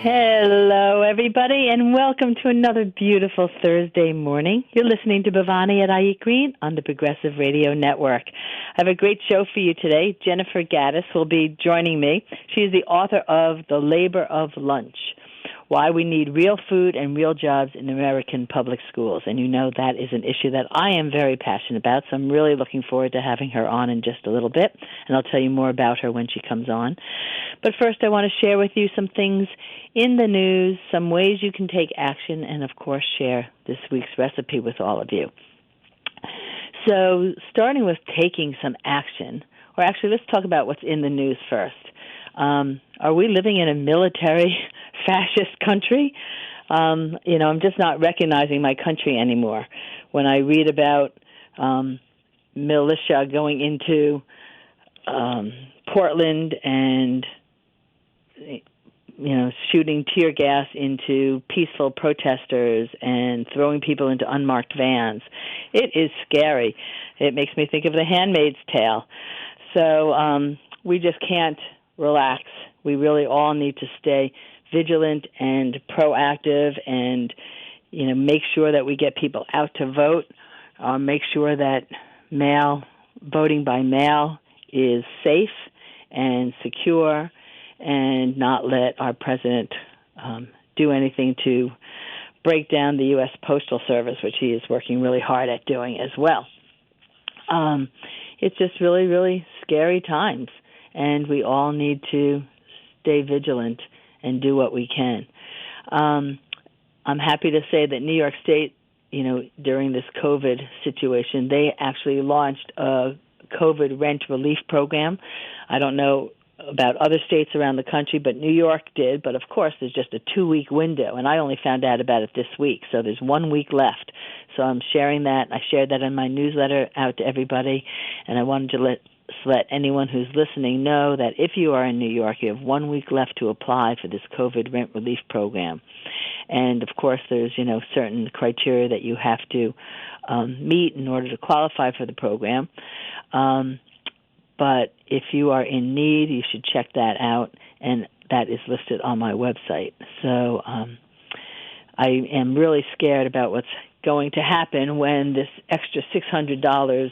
Hello, everybody, and welcome to another beautiful Thursday morning. You're listening to Bhavani at iEat Green on the Progressive Radio Network. I have a great show for you today. Jennifer Gaddis will be joining me. She is the author of The Labor of Lunch, Why We Need Real Food and Real Jobs in American Public Schools. And you know that is an issue that I am very passionate about, so I'm really looking forward to having her on in just a little bit, and I'll tell you more about her when she comes on. But first, I want to share with you some things in the news, some ways you can take action, and of course share this week's recipe with all of you. So starting with taking some action, or actually let's talk about what's in the news first. Are we living in a military fascist country? I'm just not recognizing my country anymore. When I read about militia going into Portland and shooting tear gas into peaceful protesters and throwing people into unmarked vans, it is scary. It makes me think of The Handmaid's Tale. So we just can't relax. We really all need to stay vigilant and proactive and, make sure that we get people out to vote, make sure that voting by mail is safe and secure, and not let our president do anything to break down the U.S. Postal Service, which he is working really hard at doing as well. It's just really, really scary times, and we all need to stay vigilant and do what we can. I'm happy to say that New York State, during this COVID situation, they actually launched a COVID rent relief program. I don't know about other states around the country, but New York did. But of course, there's just a 2-week window, and I only found out about it this week. So there's 1 week left. So I'm sharing that. I shared that in my newsletter out to everybody, and I wanted to let anyone who's listening know that if you are in New York, you have 1 week left to apply for this COVID rent relief program. And of course, there's certain criteria that you have to meet in order to qualify for the program. But if you are in need, you should check that out, and that is listed on my website. So I am really scared about what's going to happen when this extra $600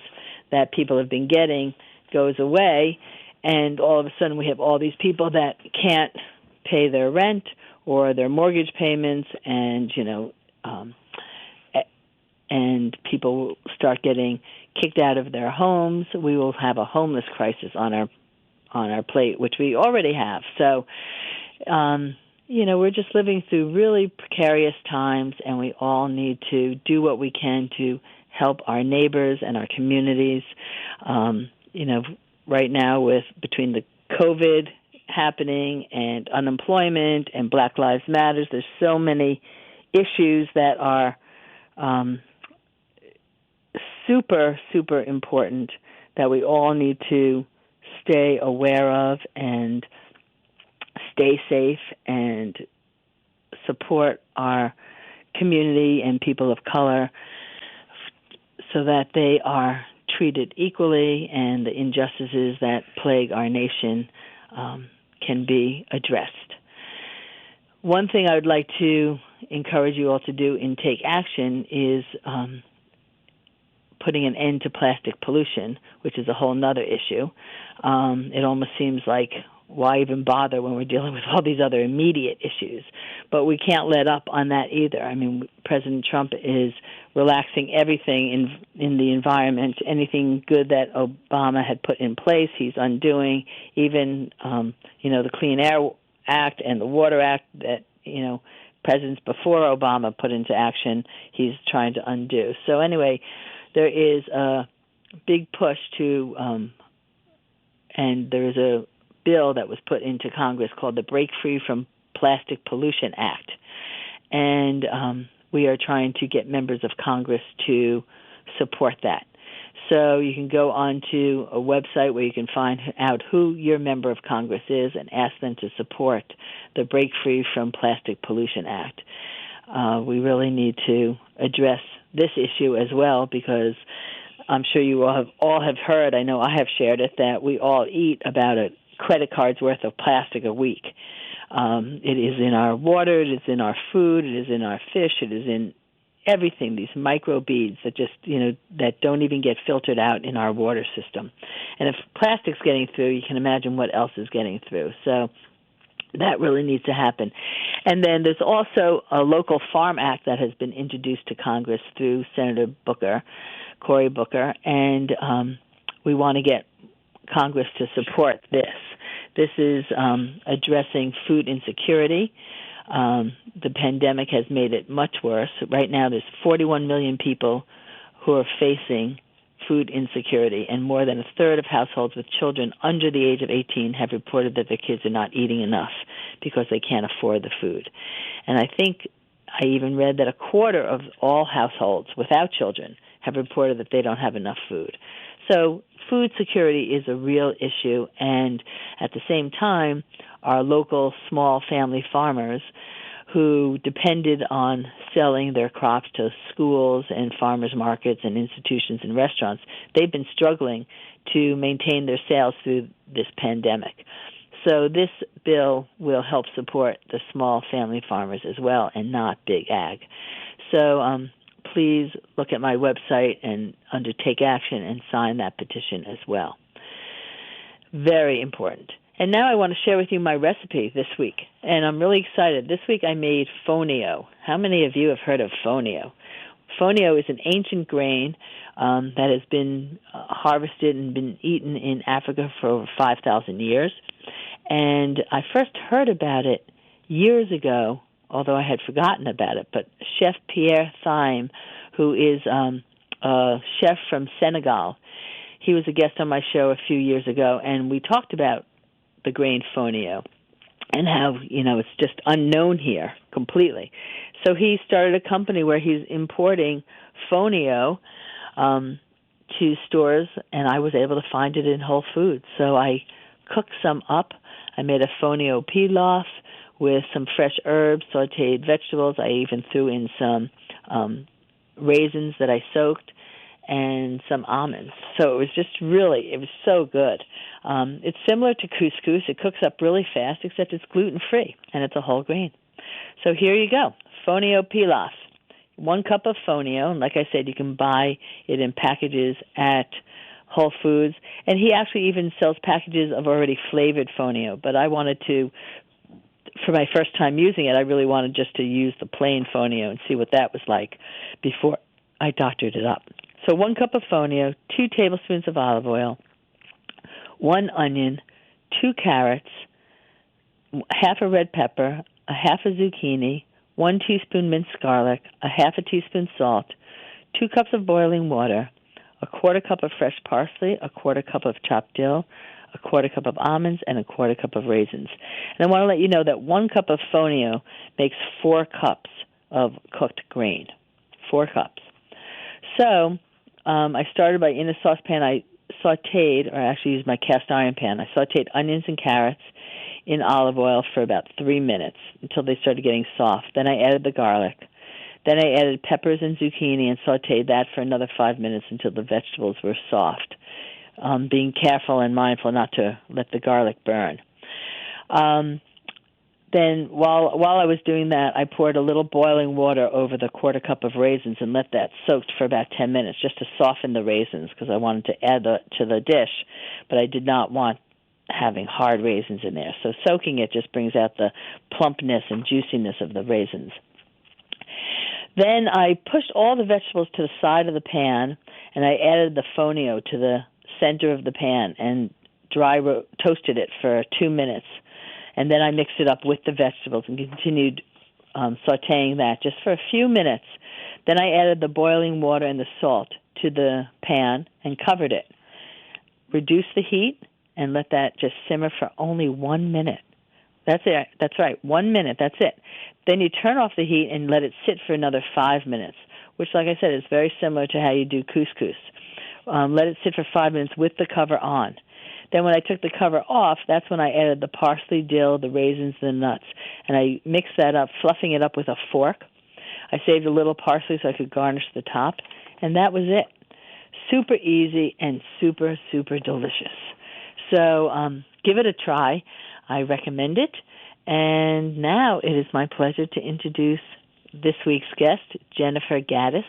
that people have been getting goes away, and all of a sudden we have all these people that can't pay their rent or their mortgage payments, and and people will start getting kicked out of their homes. We will have a homeless crisis on our plate, which we already have. So, we're just living through really precarious times, and we all need to do what we can to help our neighbors and our communities. Right now between the COVID happening and unemployment and Black Lives Matter, there's so many issues that are super, super important that we all need to stay aware of and stay safe and support our community and people of color so that they are treated equally and the injustices that plague our nation can be addressed. One thing I would like to encourage you all to do in Take Action is putting an end to plastic pollution, which is a whole nother issue. It almost seems like, why even bother when we're dealing with all these other immediate issues? But we can't let up on that either. I mean, President Trump is relaxing everything in the environment. Anything good that Obama had put in place, he's undoing. Even, the Clean Air Act and the Water Act that, presidents before Obama put into action, he's trying to undo. So anyway, there is a big push to, and there's a bill that was put into Congress called the Break Free from Plastic Pollution Act. And we are trying to get members of Congress to support that. So you can go onto a website where you can find out who your member of Congress is and ask them to support the Break Free from Plastic Pollution Act. We really need to address this issue as well, because I'm sure you all have heard, I know I have shared it, that we all eat about a credit card's worth of plastic a week. It is in our water, it is in our food, it is in our fish, it is in everything, these microbeads that just, that don't even get filtered out in our water system. And if plastic's getting through, you can imagine what else is getting through. So that really needs to happen. And then there's also a local farm act that has been introduced to Congress through Senator Cory Booker, and we want to get Congress to support this. This is addressing food insecurity. The pandemic has made it much worse. Right now there's 41 million people who are facing food insecurity, and more than a third of households with children under the age of 18 have reported that their kids are not eating enough because they can't afford the food. And I think I even read that a quarter of all households without children have reported that they don't have enough food. So food security is a real issue, and at the same time, our local small family farmers who depended on selling their crops to schools and farmers markets and institutions and restaurants, they've been struggling to maintain their sales through this pandemic. So this bill will help support the small family farmers as well, and not big ag. So please look at my website and undertake action and sign that petition as well. Very important. And now I want to share with you my recipe this week, and I'm really excited. This week I made fonio. How many of you have heard of fonio? Fonio is an ancient grain that has been harvested and been eaten in Africa for over 5,000 years. And I first heard about it years ago, although I had forgotten about it. But Chef Pierre Thyme, who is a chef from Senegal, he was a guest on my show a few years ago, and we talked about the grain fonio and how, it's just unknown here completely. So he started a company where he's importing fonio to stores, and I was able to find it in Whole Foods. So I cooked some up. I made a Fonio Pilaf with some fresh herbs, sautéed vegetables. I even threw in some raisins that I soaked and some almonds. So it was so good. It's similar to couscous. It cooks up really fast, except it's gluten-free, and it's a whole grain. So here you go, Fonio Pilaf. 1 cup of fonio, and like I said, you can buy it in packages at Whole Foods. And he actually even sells packages of already flavored fonio, but I wanted to, for my first time using it, I really wanted just to use the plain fonio and see what that was like before I doctored it up. So 1 cup of fonio, 2 tablespoons of olive oil, 1 onion, 2 carrots, half a red pepper, a half a zucchini, 1 teaspoon minced garlic, a half a teaspoon salt, 2 cups of boiling water, a 1/4 cup of fresh parsley, a 1/4 cup of chopped dill, a 1/4 cup of almonds, and a 1/4 cup of raisins. And I want to let you know that 1 cup of fonio makes 4 cups of cooked grain. 4 cups. So I started by, in a saucepan, I sautéed, or actually used my cast iron pan, I sautéed onions and carrots in olive oil for about 3 minutes until they started getting soft. Then I added the garlic. Then I added peppers and zucchini and sautéed that for another 5 minutes until the vegetables were soft, being careful and mindful not to let the garlic burn. Then while I was doing that, I poured a little boiling water over the 1/4 cup of raisins and let that soak for about 10 minutes just to soften the raisins, because I wanted to add to the dish, but I did not want having hard raisins in there. So soaking it just brings out the plumpness and juiciness of the raisins. Then I pushed all the vegetables to the side of the pan, and I added the fonio to the center of the pan and toasted it for 2 minutes. And then I mixed it up with the vegetables and continued sautéing that just for a few minutes. Then I added the boiling water and the salt to the pan and covered it. Reduced the heat and let that just simmer for only 1 minute. That's it. That's right, 1 minute. That's it. Then you turn off the heat and let it sit for another 5 minutes, which, like I said, is very similar to how you do couscous. Let it sit for 5 minutes with the cover on. Then when I took the cover off, that's when I added the parsley, dill, the raisins, the nuts, and I mixed that up, fluffing it up with a fork. I saved a little parsley so I could garnish the top, and that was it. Super easy and super, super delicious. So give it a try. I recommend it. And now it is my pleasure to introduce this week's guest, Jennifer Gaddis.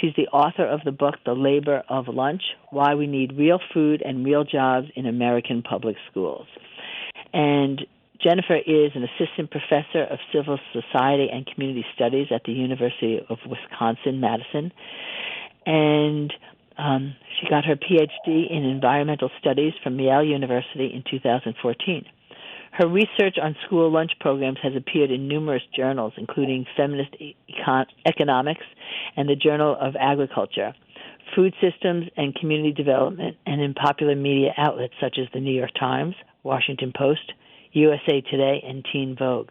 She's the author of the book, The Labor of Lunch, Why We Need Real Food and Real Jobs in American Public Schools. And Jennifer is an assistant professor of civil society and community studies at the University of Wisconsin-Madison. And she got her PhD in environmental studies from Yale University in 2014. Her research on school lunch programs has appeared in numerous journals, including Feminist Economics and the Journal of Agriculture, Food Systems and Community Development, and in popular media outlets such as the New York Times, Washington Post, USA Today, and Teen Vogue.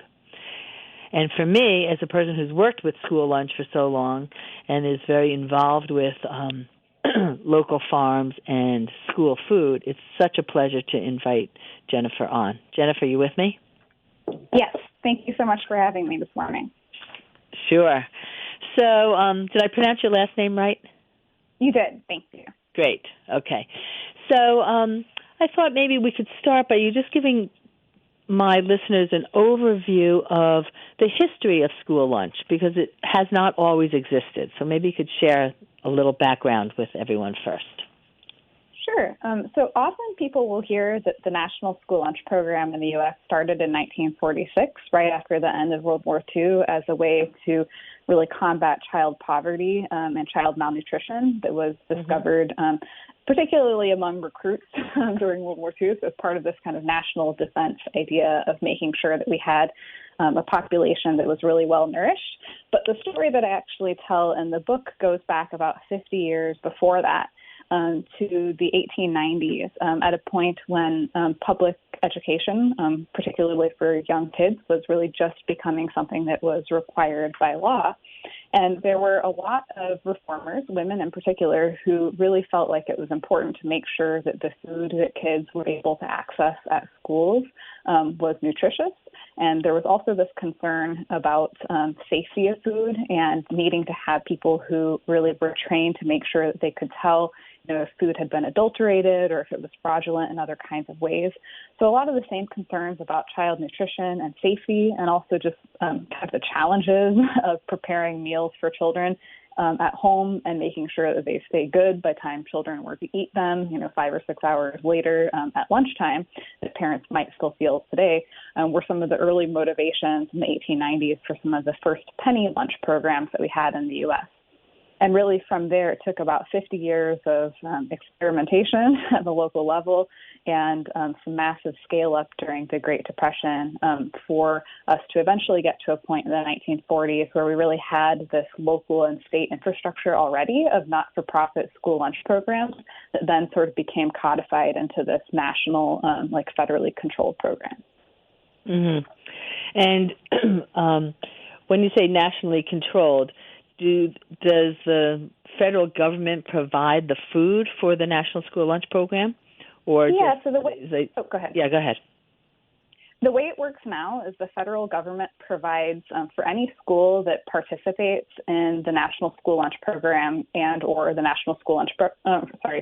And for me, as a person who's worked with school lunch for so long and is very involved with local farms and school food, it's such a pleasure to invite Jennifer on. Jennifer, you with me? Yes. Thank you so much for having me this morning. Sure. So did I pronounce your last name right? You did. Thank you. Great. Okay. So I thought maybe we could start by you just giving my listeners an overview of the history of school lunch, because it has not always existed. So maybe you could share a little background with everyone first. Sure. So often people will hear that the National School Lunch Program in the U.S. started in 1946, right after the end of World War II, as a way to really combat child poverty and child malnutrition that was discovered particularly among recruits during World War II. So as part of this kind of national defense idea of making sure that we had a population that was really well nourished. But the story that I actually tell in the book goes back about 50 years before that, to the 1890s, at a point when public education, particularly for young kids, was really just becoming something that was required by law. And there were a lot of reformers, women in particular, who really felt like it was important to make sure that the food that kids were able to access at schools was nutritious. And there was also this concern about safety of food and needing to have people who really were trained to make sure that they could tell if food had been adulterated or if it was fraudulent in other kinds of ways. So a lot of the same concerns about child nutrition and safety, and also just kind of the challenges of preparing meals for children at home and making sure that they stay good by the time children were to eat them, 5 or 6 hours later at lunchtime, that parents might still feel today, were some of the early motivations in the 1890s for some of the first penny lunch programs that we had in the U.S. And really from there, it took about 50 years of experimentation at the local level and some massive scale-up during the Great Depression for us to eventually get to a point in the 1940s where we really had this local and state infrastructure already of not-for-profit school lunch programs that then sort of became codified into this national, federally controlled program. Mm-hmm. And when you say nationally controlled, does the federal government provide the food for the National School Lunch Program? Or yeah, so the way... go ahead. Yeah, go ahead. The way it works now is the federal government provides for any school that participates in the National School Lunch Program and or the National School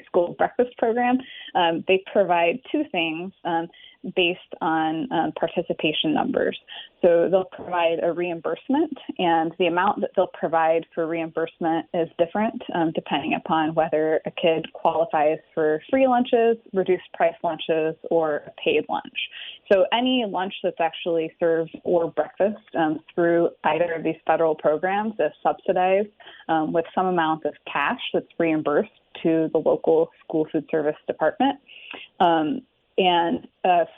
School Breakfast Program. They provide two things based on participation numbers. So they'll provide a reimbursement, and the amount that they'll provide for reimbursement is different depending upon whether a kid qualifies for free lunches, reduced price lunches, or a paid lunch. So any lunch that's actually served or breakfast through either of these federal programs is subsidized with some amount of cash that's reimbursed to the local school food service department. And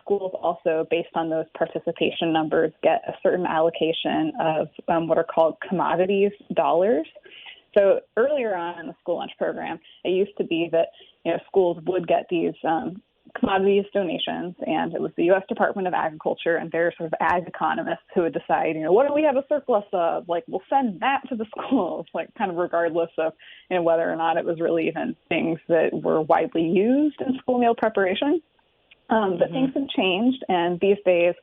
schools also, based on those participation numbers, get a certain allocation of what are called commodities dollars. So earlier on in the school lunch program, it used to be that schools would get these commodities donations, and it was the U.S. Department of Agriculture and their sort of ag economists who would decide, what do we have a surplus of? We'll send that to the schools, kind of regardless of whether or not it was really even things that were widely used in school meal preparation. But things have changed, and these days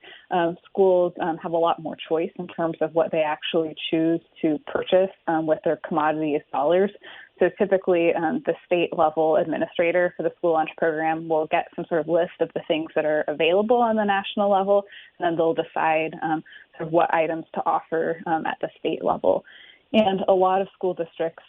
schools have a lot more choice in terms of what they actually choose to purchase with their commodities dollars. So typically the state level administrator for the school lunch program will get some sort of list of the things that are available on the national level, and then they'll decide sort of what items to offer at the state level. And a lot of school districts,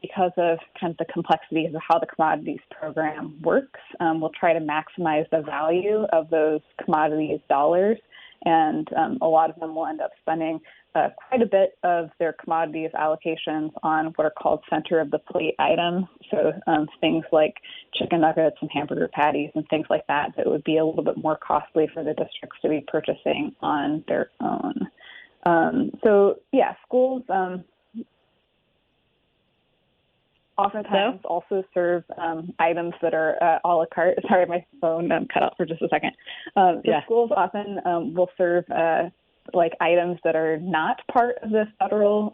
because of kind of the complexities of how the commodities program works, will try to maximize the value of those commodities dollars. And a lot of them will end up spending quite a bit of their commodities allocations on what are called center of the plate items. So things like chicken nuggets and hamburger patties and things like that would be a little bit more costly for the districts to be purchasing on their own. Schools oftentimes also serve items that are a la carte. Sorry, my phone cut out for just a second. Schools often will serve items that are not part of the federal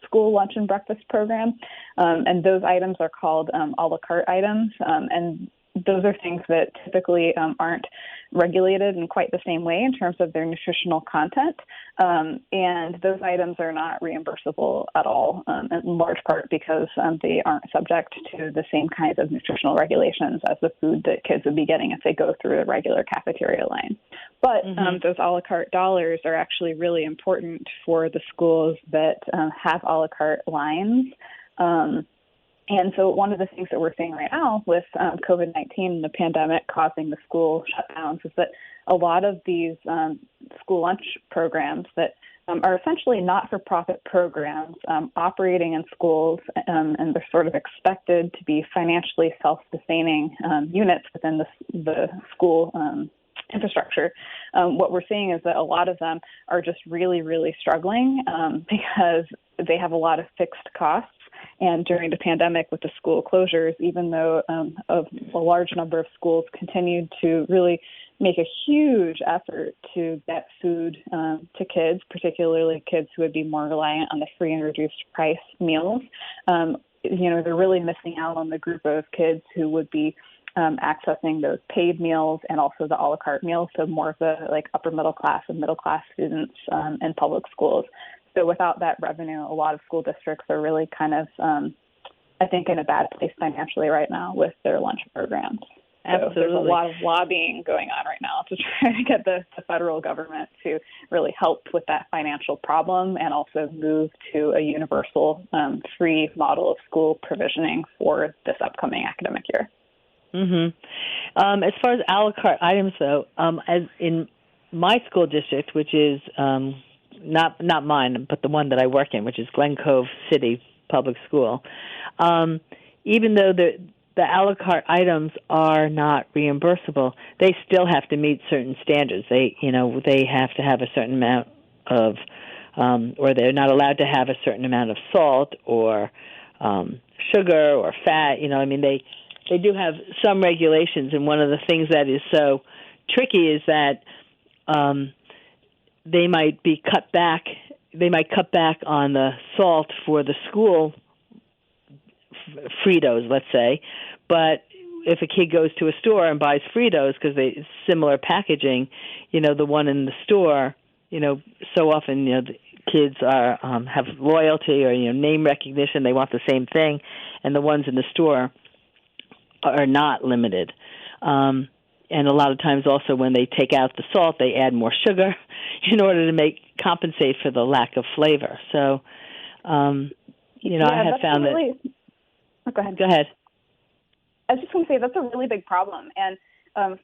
school lunch and breakfast program. And those items are called a la carte items. And those are things that typically aren't regulated in quite the same way in terms of their nutritional content. And those items are not reimbursable at all, in large part because they aren't subject to the same kinds of nutritional regulations as the food that kids would be getting if they go through a regular cafeteria line. But those a la carte dollars are actually really important for the schools that have a la carte lines. And so one of the things that we're seeing right now with COVID-19 and the pandemic causing the school shutdowns is that a lot of these school lunch programs that are essentially not-for-profit programs operating in schools, and they're sort of expected to be financially self-sustaining units within the school infrastructure. What we're seeing is that a lot of them are just really, really struggling because they have a lot of fixed costs. And during the pandemic with the school closures, even though a large number of schools continued to really make a huge effort to get food to kids, particularly kids who would be more reliant on the free and reduced price meals, they're really missing out on the group of kids who would be accessing those paid meals and also the a la carte meals, so more of the upper middle class and middle class students in public schools. So without that revenue, a lot of school districts are really kind of, I think, in a bad place financially right now with their lunch programs. Absolutely. So there's a lot of lobbying going on right now to try to get the federal government to really help with that financial problem and also move to a universal free model of school provisioning for this upcoming academic year. As far as a la carte items, though, as in my school district, which is not mine, but the one that I work in, which is Glen Cove City Public School, even though the a la carte items are not reimbursable, they still have to meet certain standards. They have to have a certain amount of, or they're not allowed to have a certain amount of salt or sugar or fat. They do have some regulations, and one of the things that is so tricky is that they might cut back on the salt for the school Fritos, let's say, but if a kid goes to a store and buys Fritos because it's similar packaging, the one in the store, so often, the kids are have loyalty or name recognition. They want the same thing, and the ones in the store are not limited. And a lot of times also when they take out the salt, they add more sugar in order to compensate for the lack of flavor. So, I have found that... Go ahead. Go ahead. I was just going to say that's a really big problem. And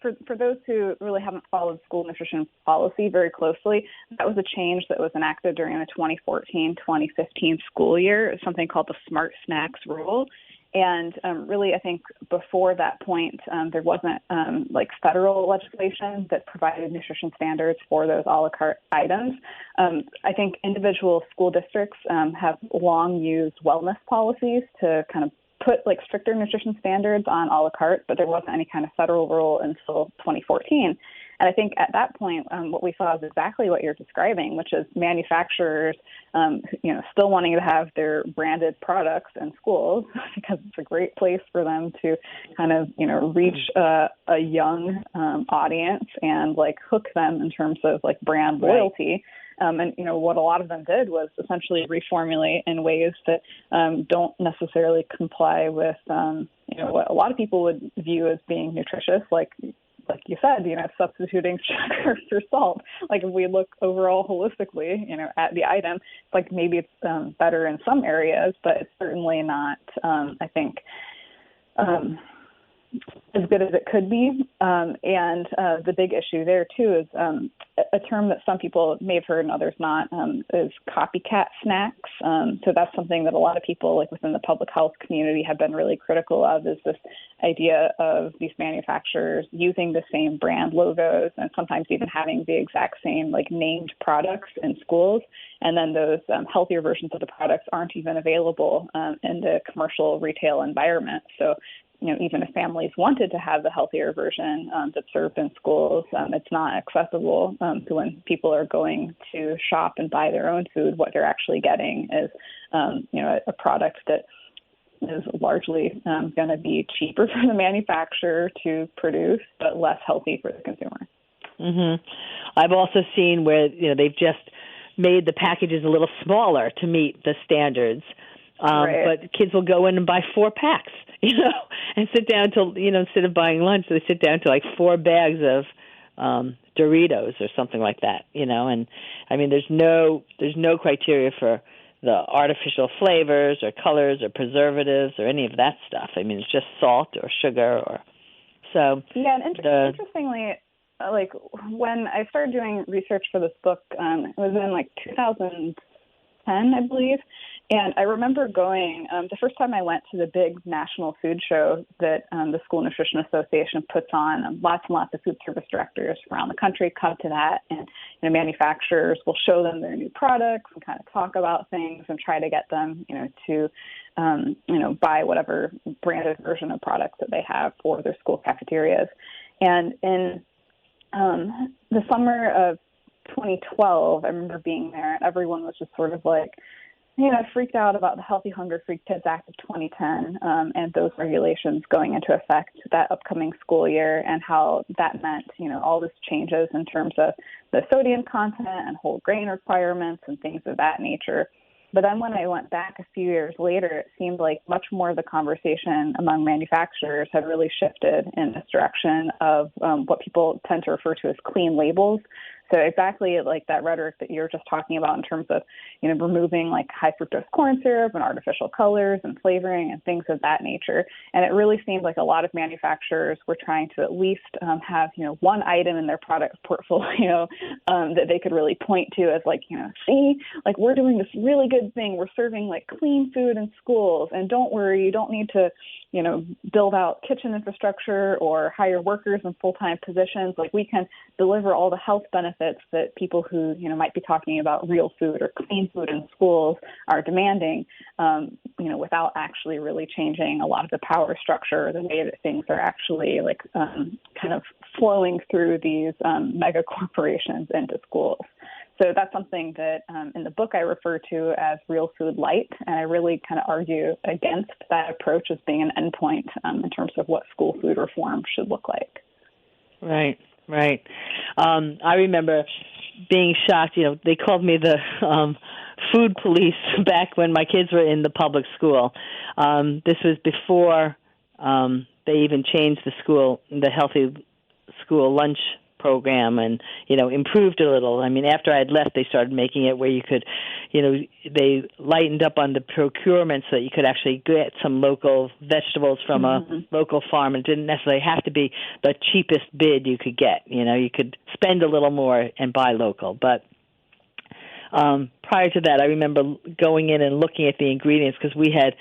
for those who really haven't followed school nutrition policy very closely, that was a change that was enacted during the 2014-2015 school year, something called the Smart Snacks Rule. And really, I think before that point, there wasn't federal legislation that provided nutrition standards for those a la carte items. I think individual school districts have long used wellness policies to kind of put stricter nutrition standards on a la carte, but there wasn't any kind of federal rule until 2014. And I think at that point, what we saw is exactly what you're describing, which is manufacturers, still wanting to have their branded products in schools because it's a great place for them to kind of, reach a young audience and like hook them in terms of like brand loyalty. And what a lot of them did was essentially reformulate in ways that don't necessarily comply with what a lot of people would view as being nutritious, like you said, substituting sugar for salt. Like if we look overall holistically, at the item, it's like maybe it's better in some areas, but it's certainly not, I think, as good as it could be. And the big issue there, too, is a term that some people may have heard and others not, is copycat snacks. So that's something that a lot of people like within the public health community have been really critical of, is this idea of these manufacturers using the same brand logos and sometimes even having the exact same like named products in schools. And then those healthier versions of the products aren't even available in the commercial retail environment. So even if families wanted to have the healthier version that's served in schools, it's not accessible. So when people are going to shop and buy their own food, what they're actually getting is, a product that is largely going to be cheaper for the manufacturer to produce, but less healthy for the consumer. Mm-hmm. I've also seen where they've just made the packages a little smaller to meet the standards. Right. But kids will go in and buy 4 packs, and sit down to, instead of buying lunch, they sit down to like 4 bags of Doritos or something like that, and I mean, there's no criteria for the artificial flavors or colors or preservatives or any of that stuff. I mean, it's just salt or sugar or so. Yeah, and interestingly, like when I started doing research for this book, it was in like 2010, I believe. And I remember going, the first time I went to the big national food show that the School Nutrition Association puts on, lots and lots of food service directors around the country come to that, and manufacturers will show them their new products and kind of talk about things and try to get them, to, buy whatever branded version of products that they have for their school cafeterias. And in the summer of 2012, I remember being there, and everyone was just sort of like, freaked out about the Healthy Hunger Free Kids Act of 2010 and those regulations going into effect that upcoming school year, and how that meant, all this changes in terms of the sodium content and whole grain requirements and things of that nature. But then when I went back a few years later, it seemed like much more of the conversation among manufacturers had really shifted in this direction of what people tend to refer to as clean labels. So exactly like that rhetoric that you're just talking about in terms of, removing like high fructose corn syrup and artificial colors and flavoring and things of that nature. And it really seemed like a lot of manufacturers were trying to at least have, one item in their product portfolio that they could really point to as like, see, like we're doing this really good thing. We're serving like clean food in schools, and don't worry, you don't need to, build out kitchen infrastructure or hire workers in full-time positions. Like we can deliver all the health benefits that people who, might be talking about real food or clean food in schools are demanding, without actually really changing a lot of the power structure, the way that things are actually like kind of flowing through these mega corporations into schools. So that's something that in the book I refer to as real food light, and I really kind of argue against that approach as being an endpoint in terms of what school food reform should look like. Right. I remember being shocked. They called me the food police back when my kids were in the public school. This was before they even changed the healthy school lunch program and, improved a little. I mean, after I had left, they started making it where you could, they lightened up on the procurement so that you could actually get some local vegetables from a local farm. It didn't necessarily have to be the cheapest bid you could get. You could spend a little more and buy local. But prior to that, I remember going in and looking at the ingredients because we had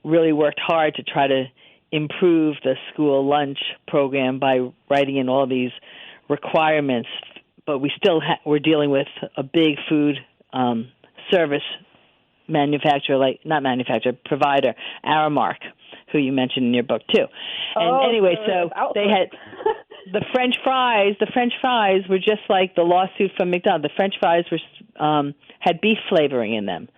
really worked hard to try to improve the school lunch program by writing in all these requirements, but we still were dealing with a big food service provider, Aramark, who you mentioned in your book too. And anyway, so they had the French fries were just like the lawsuit from McDonald's. The French fries were had beef flavoring in them.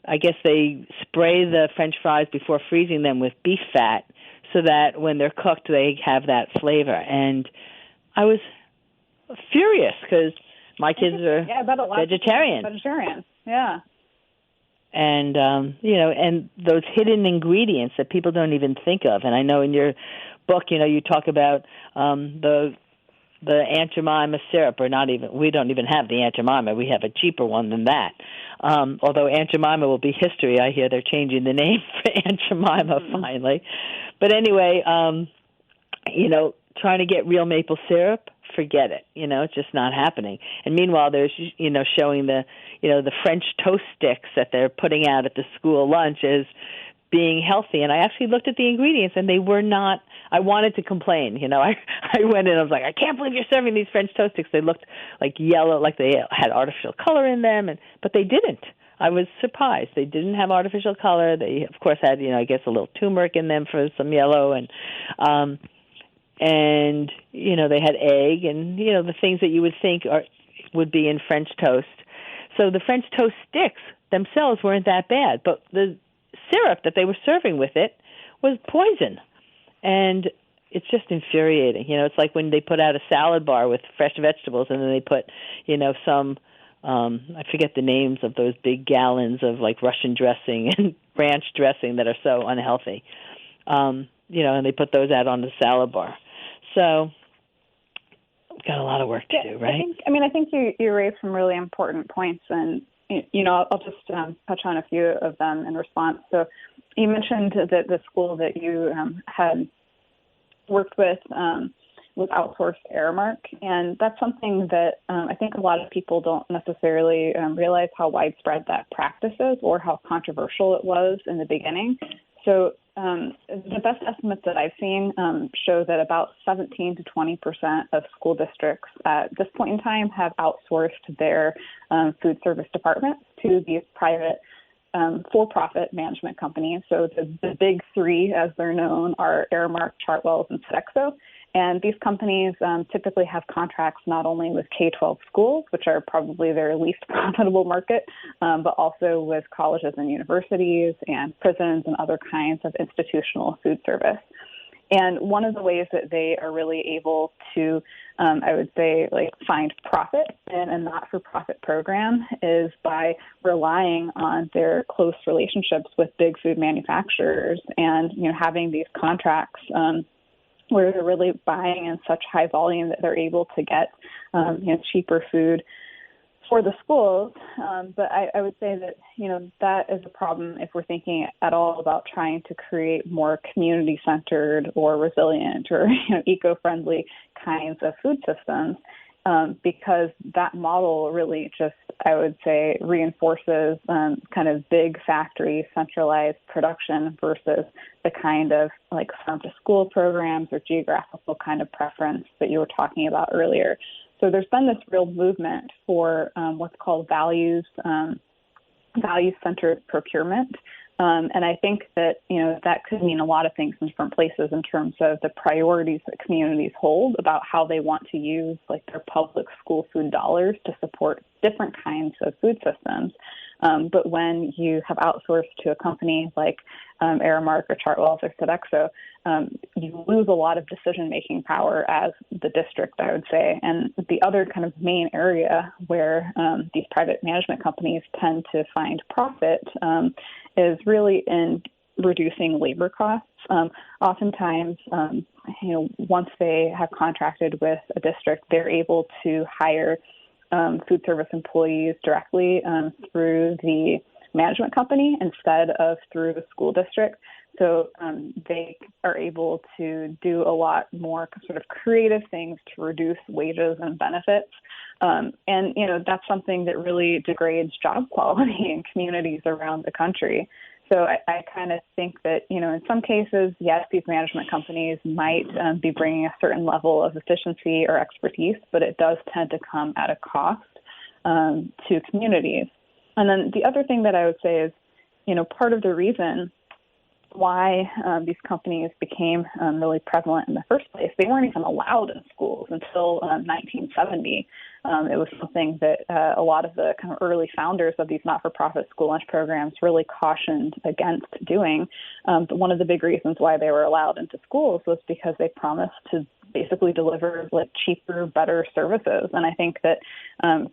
I guess they spray the French fries before freezing them with beef fat so that when they're cooked, they have that flavor. And I was furious because my kids are vegetarian. Vegetarian, yeah. And, and those hidden ingredients that people don't even think of. And I know in your book, you talk about the Aunt Jemima syrup, we don't even have the Aunt Jemima. We have a cheaper one than that. Although Aunt Jemima will be history. I hear they're changing the name for Aunt Jemima finally. But anyway, trying to get real maple syrup, forget it. It's just not happening. And meanwhile, there's, showing the French toast sticks that they're putting out at the school lunch as being healthy. And I actually looked at the ingredients, and they were not. I wanted to complain. I went in. I was like, I can't believe you're serving these French toast sticks. They looked like yellow, like they had artificial color in them, but they didn't. I was surprised. They didn't have artificial color. They, of course, had I guess a little turmeric in them for some yellow, and they had egg and the things that you would think would be in French toast. So the French toast sticks themselves weren't that bad, but the syrup that they were serving with it was poison. And it's just infuriating. It's like when they put out a salad bar with fresh vegetables and then they put, some, I forget the names of those big gallons of like Russian dressing and ranch dressing that are so unhealthy. And they put those out on the salad bar. So we've got a lot of work to do, right? I think you raised some really important points, and I'll just touch on a few of them in response. So you mentioned that the school that you had worked with was outsourced Aramark, and that's something that I think a lot of people don't necessarily realize how widespread that practice is or how controversial it was in the beginning. So the best estimates that I've seen show that about 17 to 20% of school districts at this point in time have outsourced their food service departments to these private for-profit management companies. So the big three, as they're known, are Aramark, Chartwell's, and Sodexo. And these companies typically have contracts not only with K-12 schools, which are probably their least profitable market, but also with colleges and universities and prisons and other kinds of institutional food service. And one of the ways that they are really able to, I would say, find profit in a not-for-profit program is by relying on their close relationships with big food manufacturers and, having these contracts where they're really buying in such high volume that they're able to get, cheaper food for the schools. But I would say that, that is a problem if we're thinking at all about trying to create more community-centered or resilient or, eco-friendly kinds of food systems, because that model really just, I would say, reinforces kind of big factory centralized production versus the kind of farm-to-school programs or geographical kind of preference that you were talking about earlier. So there's been this real movement for what's called values-centered procurement. And I think that, that could mean a lot of things in different places in terms of the priorities that communities hold about how they want to use their public school food dollars to support different kinds of food systems. But when you have outsourced to a company like Aramark or Chartwell's or Sodexo, you lose a lot of decision-making power as the district, I would say. And the other kind of main area where these private management companies tend to find profit is really in reducing labor costs. Oftentimes, once they have contracted with a district, they're able to hire food service employees directly through the management company instead of through the school district. So they are able to do a lot more sort of creative things to reduce wages and benefits. And, that's something that really degrades job quality in communities around the country. So I kind of think that, in some cases, yes, these management companies might be bringing a certain level of efficiency or expertise, but it does tend to come at a cost to communities. And then the other thing that I would say is, part of the reason why these companies became really prevalent in the first place. They weren't even allowed in schools until 1970. It was something that a lot of the kind of early founders of these not-for-profit school lunch programs really cautioned against doing. But one of the big reasons why they were allowed into schools was because they promised to basically deliver like cheaper, better services. And I think that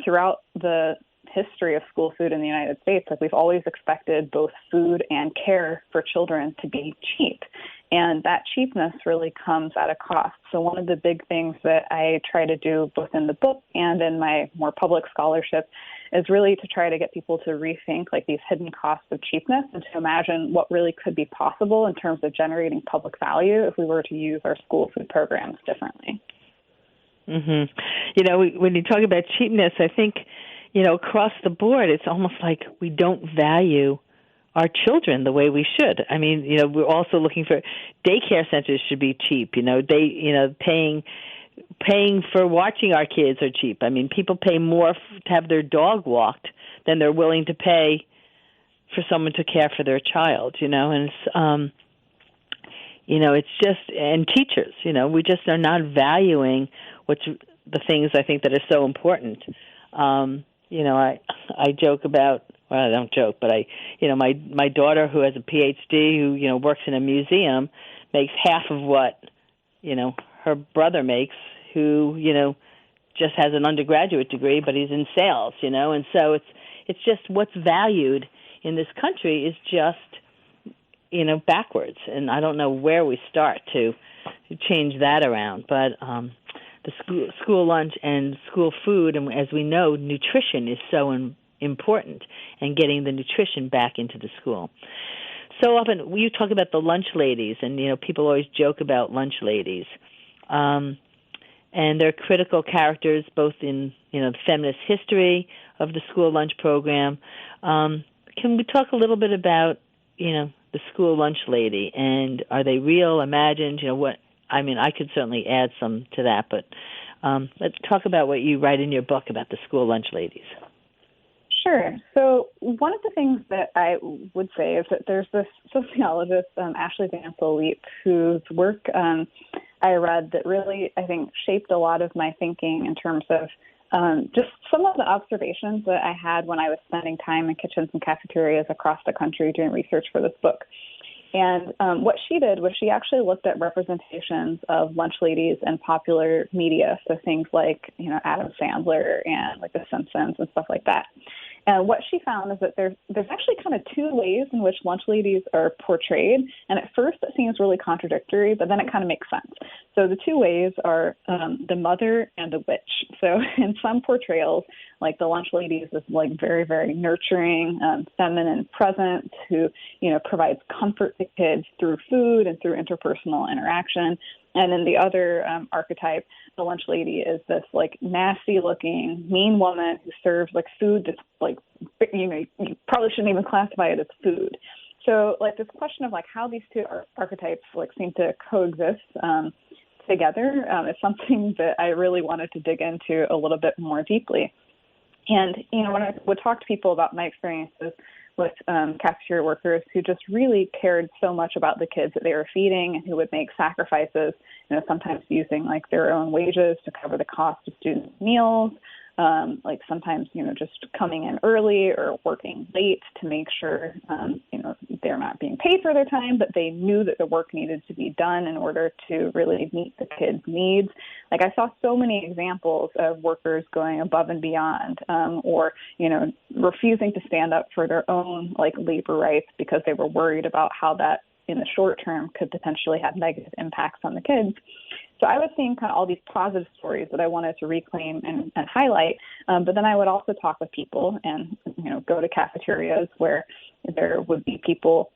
throughout the history of school food in the United States, like we've always expected both food and care for children to be cheap. And that cheapness really comes at a cost. So one of the big things that I try to do both in the book and in my more public scholarship is really to try to get people to rethink like these hidden costs of cheapness and to imagine what really could be possible in terms of generating public value if we were to use our school food programs differently. Mm-hmm. You know, when you talk about cheapness, I think, you know, across the board, it's almost like we don't value our children the way we should. I mean, you know, we're also looking for daycare centers should be cheap. You know, paying for watching our kids are cheap. I mean, people pay more to have their dog walked than they're willing to pay for someone to care for their child. You know, and it's you know, it's just, and teachers. You know, we just are not valuing what's the things I think that are so important. You know, I joke about, well, I don't joke, but my daughter who has a PhD who, you know, works in a museum makes half of what, you know, her brother makes who, you know, just has an undergraduate degree, but he's in sales, you know, and so it's just what's valued in this country is just, you know, backwards. And I don't know where we start to change that around, but, the school lunch and school food, and as we know, nutrition is so important, and getting the nutrition back into the school. So often you talk about the lunch ladies, and you know people always joke about lunch ladies, and they're critical characters both in the feminist history of the school lunch program. Can we talk a little bit about the school lunch lady, and are they real, imagined? What? I mean, I could certainly add some to that, but let's talk about what you write in your book about the school lunch ladies. Sure. So one of the things that I would say is that there's this sociologist, Ashley Van Leap, whose work I read that really, I think, shaped a lot of my thinking in terms of just some of the observations that I had when I was spending time in kitchens and cafeterias across the country doing research for this book. And what she did was she actually looked at representations of lunch ladies in popular media, so things like, Adam Sandler and like The Simpsons and stuff like that. And what she found is that there's actually kind of two ways in which lunch ladies are portrayed. And at first it seems really contradictory, but then it kind of makes sense. So the two ways are the mother and the witch. So in some portrayals, like the lunch ladies is like very, very nurturing, feminine presence who, provides comfort to kids through food and through interpersonal interaction. And in the other archetype, the lunch lady is this like nasty looking, mean woman who serves like food that's like, you probably shouldn't even classify it as food. So like this question of like how these two archetypes like seem to coexist together is something that I really wanted to dig into a little bit more deeply. And, when I would talk to people about my experiences with cafeteria workers who just really cared so much about the kids that they were feeding and who would make sacrifices, sometimes using like their own wages to cover the cost of students' meals, like sometimes, just coming in early or working late to make sure, they're not being paid for their time, but they knew that the work needed to be done in order to really meet the kids' needs. Like I saw so many examples of workers going above and beyond, or, refusing to stand up for their own like labor rights because they were worried about how that in the short term could potentially have negative impacts on the kids. So I was seeing kind of all these positive stories that I wanted to reclaim and highlight. But then I would also talk with people and, go to cafeterias where there would be people,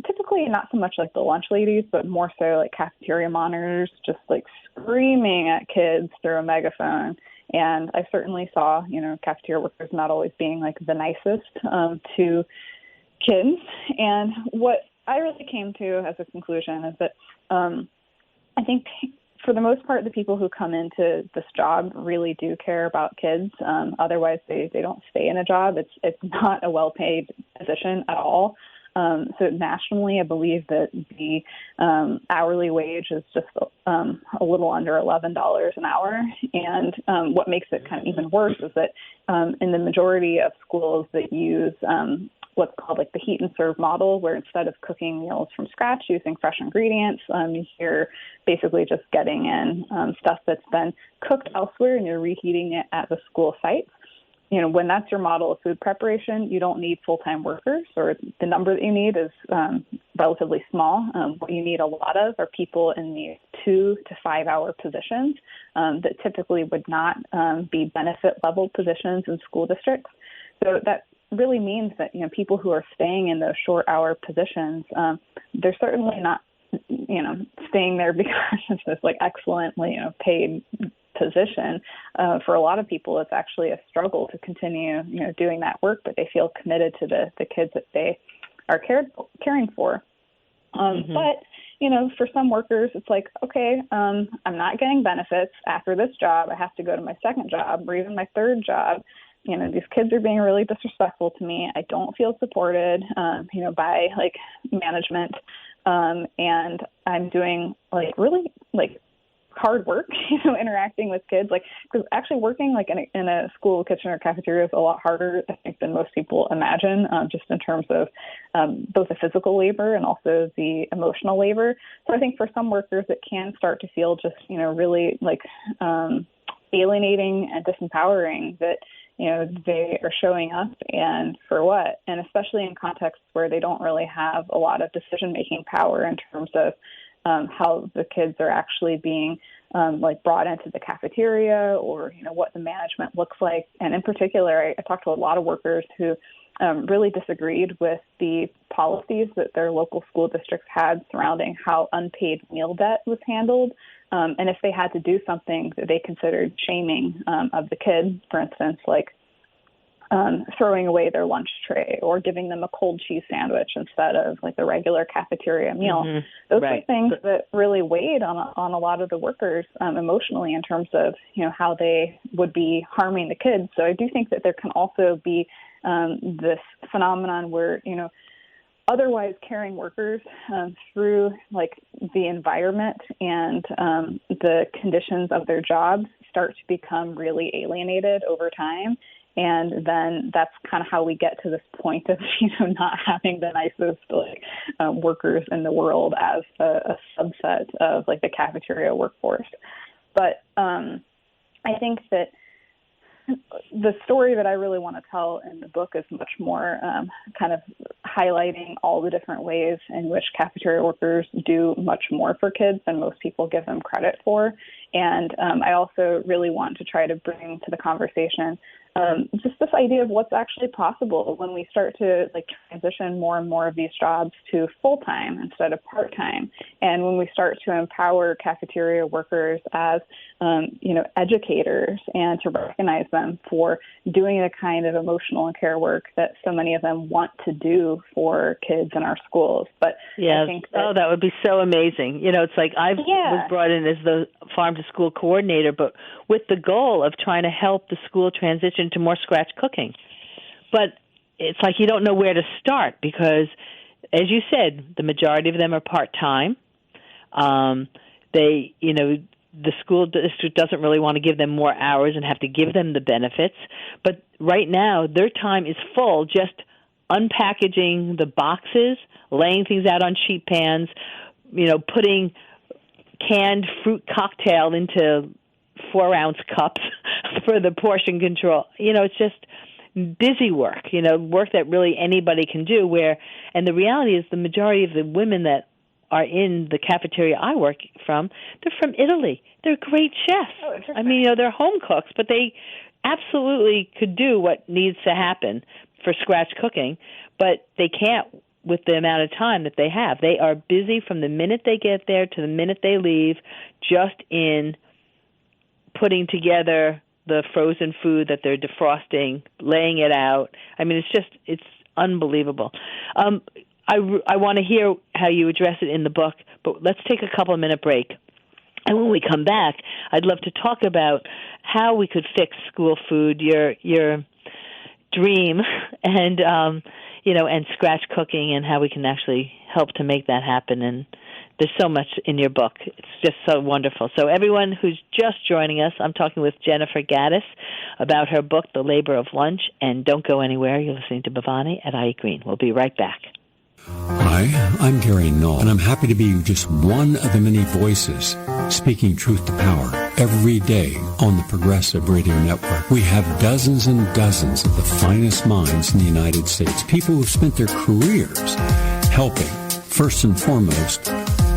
typically not so much like the lunch ladies, but more so like cafeteria monitors, just like screaming at kids through a megaphone. And I certainly saw, cafeteria workers not always being like the nicest to kids. And what I really came to as a conclusion is that I think for the most part, the people who come into this job really do care about kids. Otherwise, they don't stay in a job. It's not a well-paid position at all. So nationally, I believe that the hourly wage is just a little under $11 an hour. And what makes it kind of even worse is that in the majority of schools that use what's called like the heat and serve model, where instead of cooking meals from scratch using fresh ingredients, you're basically just getting in stuff that's been cooked elsewhere and you're reheating it at the school sites. When that's your model of food preparation, you don't need full-time workers, or the number that you need is relatively small. What you need a lot of are people in these 2 to 5 hour positions that typically would not be benefit level positions in school districts. So that really means that, people who are staying in those short hour positions, they're certainly not, staying there because it's this like excellently, paid position. For a lot of people, it's actually a struggle to continue, doing that work, but they feel committed to the kids that they are caring for. But, for some workers, it's like, okay, I'm not getting benefits after this job. I have to go to my second job or even my third job. These kids are being really disrespectful to me. I don't feel supported, by like management. And I'm doing like really like hard work, interacting with kids, like, because actually working like in a school kitchen or cafeteria is a lot harder, I think, than most people imagine, just in terms of both the physical labor and also the emotional labor. So I think for some workers, it can start to feel just, really like alienating and disempowering that, they are showing up and for what, and especially in contexts where they don't really have a lot of decision-making power in terms of how the kids are actually being brought into the cafeteria or, what the management looks like. And in particular, I talked to a lot of workers who really disagreed with the policies that their local school districts had surrounding how unpaid meal debt was handled. And if they had to do something that they considered shaming of the kid, for instance, like throwing away their lunch tray or giving them a cold cheese sandwich instead of like the regular cafeteria meal. Those are things that really weighed on a lot of the workers emotionally in terms of, how they would be harming the kids. So I do think that there can also be this phenomenon where, otherwise caring workers through like the environment and the conditions of their jobs start to become really alienated over time. And then that's kind of how we get to this point of, not having the nicest workers in the world as a subset of like the cafeteria workforce. But I think that the story that I really want to tell in the book is much more kind of highlighting all the different ways in which cafeteria workers do much more for kids than most people give them credit for. And I also really want to try to bring to the conversation just this idea of what's actually possible when we start to transition more and more of these jobs to full-time instead of part-time. And when we start to empower cafeteria workers as, educators and to recognize them for doing the kind of emotional and care work that so many of them want to do for kids in our schools. But I think that would be so amazing. It's like I was brought in as the farm-to-school coordinator, but with the goal of trying to help the school transition to more scratch cooking. But it's like you don't know where to start because, as you said, the majority of them are part-time. The school district doesn't really want to give them more hours and have to give them the benefits. But right now, their time is full just unpackaging the boxes, laying things out on sheet pans, putting canned fruit cocktail into 4-ounce cups for the portion control. It's just busy work, work that really anybody can do and the reality is the majority of the women that are in the cafeteria I work from, they're from Italy. They're great chefs. Oh, I mean, they're home cooks, but they absolutely could do what needs to happen for scratch cooking, but they can't with the amount of time that they have. They are busy from the minute they get there to the minute they leave, just in putting together the frozen food that they're defrosting, laying it out. I mean, it's unbelievable. I want to hear how you address it in the book, but let's take a couple-minute break. And when we come back, I'd love to talk about how we could fix school food, your dream, and and scratch cooking and how we can actually help to make that happen. And there's so much in your book. It's just so wonderful. So everyone who's just joining us, I'm talking with Jennifer Gaddis about her book, The Labor of Lunch. And don't go anywhere. You're listening to Bhavani at iEat Green. We'll be right back. Hi, I'm Gary Noll, and I'm happy to be just one of the many voices speaking truth to power every day on the Progressive Radio Network. We have dozens and dozens of the finest minds in the United States, people who've spent their careers helping, first and foremost,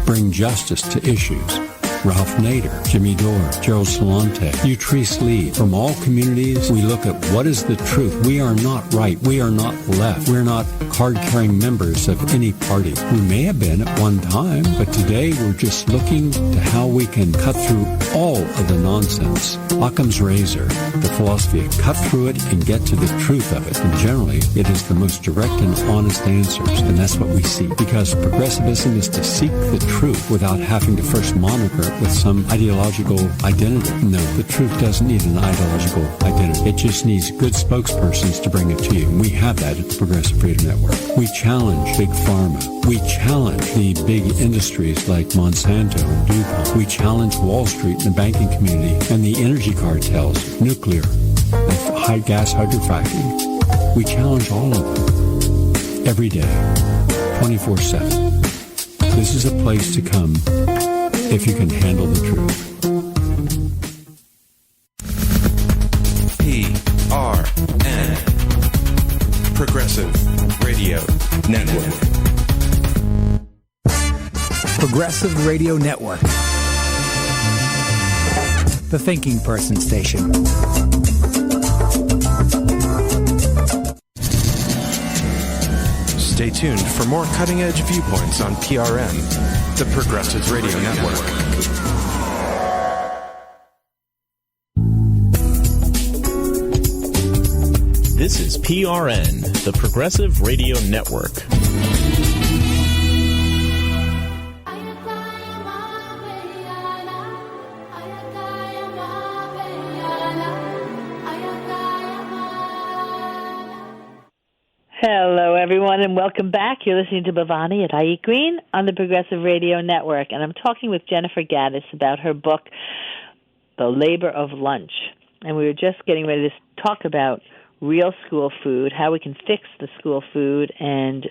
bring justice to issues. Ralph Nader, Jimmy Dore, Gerald Salante, Utrice Lee. From all communities, we look at what is the truth. We are not right. We are not left. We're not card-carrying members of any party. We may have been at one time, but today we're just looking to how we can cut through all of the nonsense. Occam's razor, the philosophy of cut through it and get to the truth of it. And generally, it is the most direct and honest answers, and that's what we seek. Because progressivism is to seek the truth without having to first monitor it with some ideological identity. No, the truth doesn't need an ideological identity. It just needs good spokespersons to bring it to you. And we have that at the Progressive Freedom Network. We challenge Big Pharma. We challenge the big industries like Monsanto and DuPont. We challenge Wall Street and the banking community and the energy cartels, nuclear, and high gas hydrofracking. We challenge all of them every day, 24/7. This is a place to come if you can handle the truth. PRN, Progressive Radio Network. Progressive Radio Network. The Thinking Person Station. Stay tuned for more cutting-edge viewpoints on PRN, the Progressive Radio Network. This is PRN, the Progressive Radio Network. Hello, everyone, and welcome back. You're listening to Bhavani at iEat Green on the Progressive Radio Network, and I'm talking with Jennifer Gaddis about her book, The Labor of Lunch. And we were just getting ready to talk about real school food, how we can fix the school food and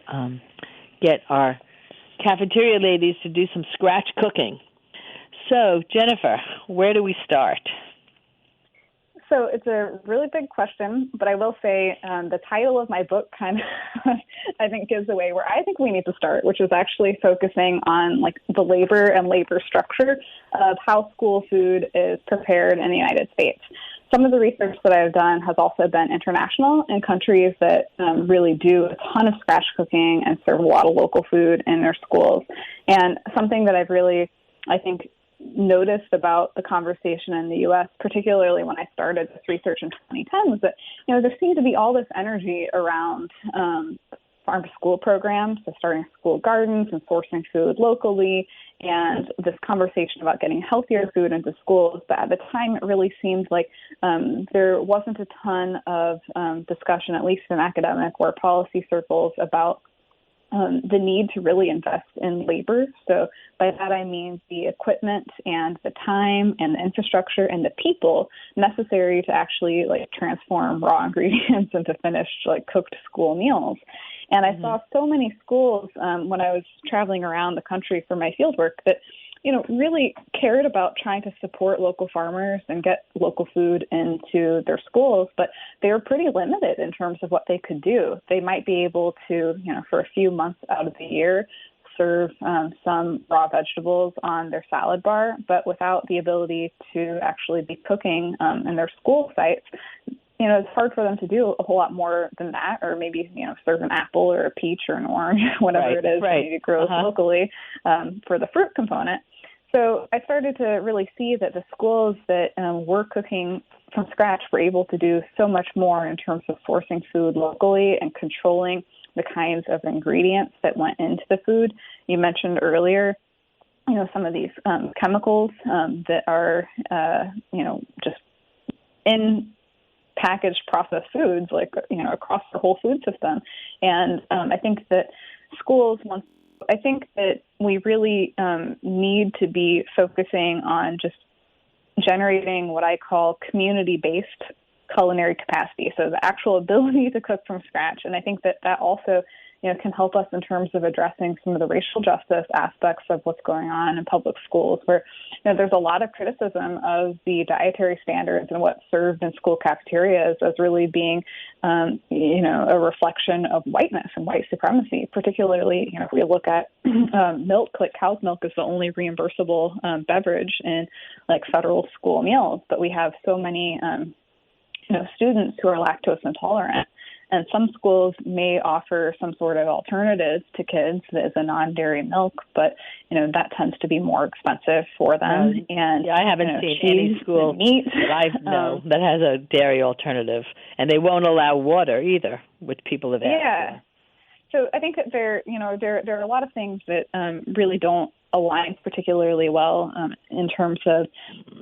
get our cafeteria ladies to do some scratch cooking. So, Jennifer, where do we start? So it's a really big question, but I will say the title of my book kind of, I think, gives away where I think we need to start, which is actually focusing on like the labor and labor structure of how school food is prepared in the United States. Some of the research that I've done has also been international in countries that really do a ton of scratch cooking and serve a lot of local food in their schools. And something that I've really, I think, noticed about the conversation in the U.S., particularly when I started this research in 2010, was that, there seemed to be all this energy around farm-to-school programs, so starting school gardens and sourcing food locally, and this conversation about getting healthier food into schools. But at the time, it really seemed like there wasn't a ton of discussion, at least in academic or policy circles, about the need to really invest in labor. So by that I mean the equipment and the time and the infrastructure and the people necessary to actually transform raw ingredients into finished cooked school meals. And I saw so many schools when I was traveling around the country for my fieldwork that really cared about trying to support local farmers and get local food into their schools, but they were pretty limited in terms of what they could do. They might be able to, for a few months out of the year, serve some raw vegetables on their salad bar, but without the ability to actually be cooking in their school sites. It's hard for them to do a whole lot more than that, or maybe, serve an apple or a peach or an orange, whatever it is maybe grows locally for the fruit component. So I started to really see that the schools that were cooking from scratch were able to do so much more in terms of sourcing food locally and controlling the kinds of ingredients that went into the food. You mentioned earlier, some of these chemicals that are, just in packaged processed foods, like, across the whole food system. And I think that schools, I think that we really need to be focusing on just generating what I call community-based culinary capacity, so the actual ability to cook from scratch. And I think that also can help us in terms of addressing some of the racial justice aspects of what's going on in public schools, where there's a lot of criticism of the dietary standards and what's served in school cafeterias as really being, a reflection of whiteness and white supremacy. Particularly, if we look at milk, like cow's milk is the only reimbursable beverage in like federal school meals, but we have so many students who are lactose intolerant. And some schools may offer some sort of alternatives to kids that is a non-dairy milk, but, that tends to be more expensive for them. And I haven't seen any school that I know that has a dairy alternative. And they won't allow water either, which people have asked. Yeah. So I think that there are a lot of things that really don't align particularly well in terms of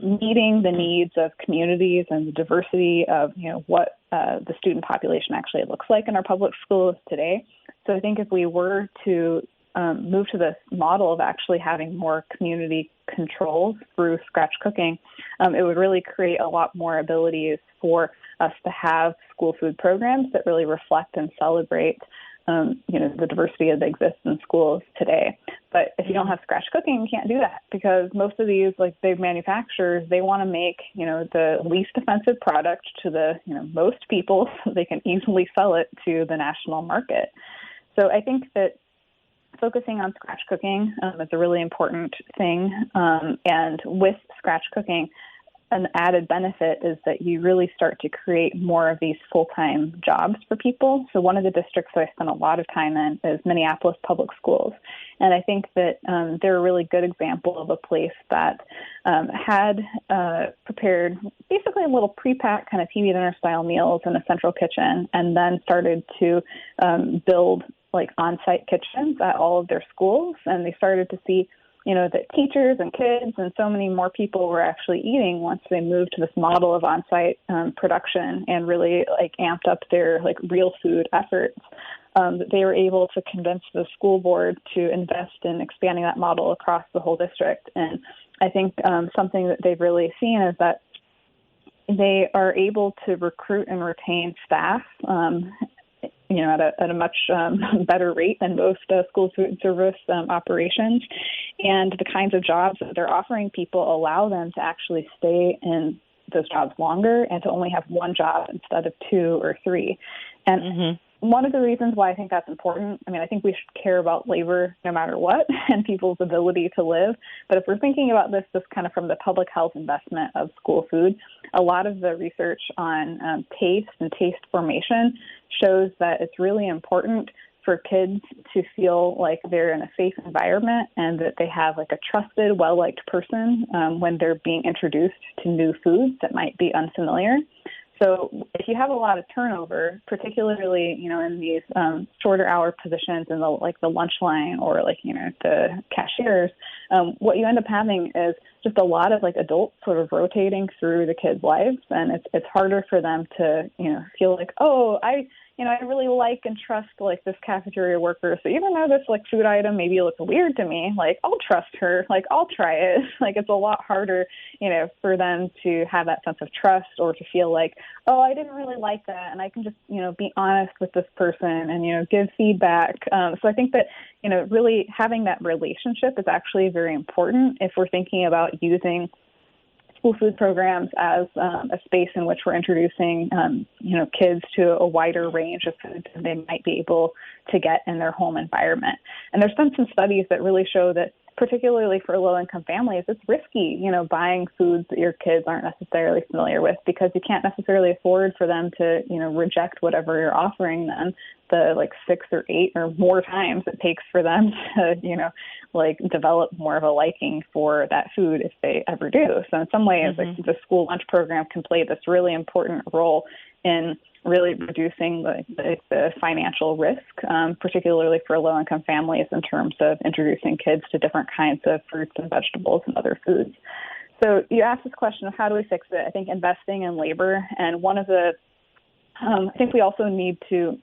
meeting the needs of communities and the diversity of what the student population actually looks like in our public schools today. So I think if we were to move to this model of actually having more community controls through scratch cooking, it would really create a lot more abilities for us to have school food programs that really reflect and celebrate the diversity that exists in schools today. But if you don't have scratch cooking, you can't do that, because most of these like big manufacturers, they want to make, the least offensive product to the, most people so they can easily sell it to the national market. So I think that focusing on scratch cooking is a really important thing. And with scratch cooking, an added benefit is that you really start to create more of these full-time jobs for people. So one of the districts that I spent a lot of time in is Minneapolis Public Schools. And I think that they're a really good example of a place that had prepared basically a little pre-packed kind of TV dinner style meals in a central kitchen, and then started to build like on-site kitchens at all of their schools. And they started to see that teachers and kids and so many more people were actually eating once they moved to this model of on-site production and really like amped up their like real food efforts. That they were able to convince the school board to invest in expanding that model across the whole district. And I think something that they've really seen is that they are able to recruit and retain staff at a much better rate than most school food service operations. And the kinds of jobs that they're offering people allow them to actually stay in those jobs longer and to only have one job instead of 2 or 3. And one of the reasons why I think that's important, I think we should care about labor no matter what and people's ability to live. But if we're thinking about this kind of from the public health investment of school food, a lot of the research on taste and taste formation shows that it's really important for kids to feel like they're in a safe environment and that they have like a trusted, well-liked person when they're being introduced to new foods that might be unfamiliar. So if you have a lot of turnover, particularly, in these shorter hour positions in the lunch line or the cashiers, what you end up having is just a lot of adults sort of rotating through the kids' lives. And it's harder for them to, feel like, oh, I really like and trust this cafeteria worker. So even though this food item maybe looks weird to me, I'll trust her, I'll try it. It's a lot harder, for them to have that sense of trust or to feel like, oh, I didn't really like that. And I can just, be honest with this person and, give feedback. So I think that, really having that relationship is actually very important if we're thinking about using school food programs as a space in which we're introducing, kids to a wider range of foods than they might be able to get in their home environment. And there's been some studies that really show that, particularly for low-income families, it's risky, buying foods that your kids aren't necessarily familiar with, because you can't necessarily afford for them to, reject whatever you're offering them the 6 or 8 or more times it takes for them to, develop more of a liking for that food if they ever do. So in some ways, the school lunch program can play this really important role in really reducing the financial risk, particularly for low-income families in terms of introducing kids to different kinds of fruits and vegetables and other foods. So you asked this question of how do we fix it? I think investing in labor, and one of the I think we also need to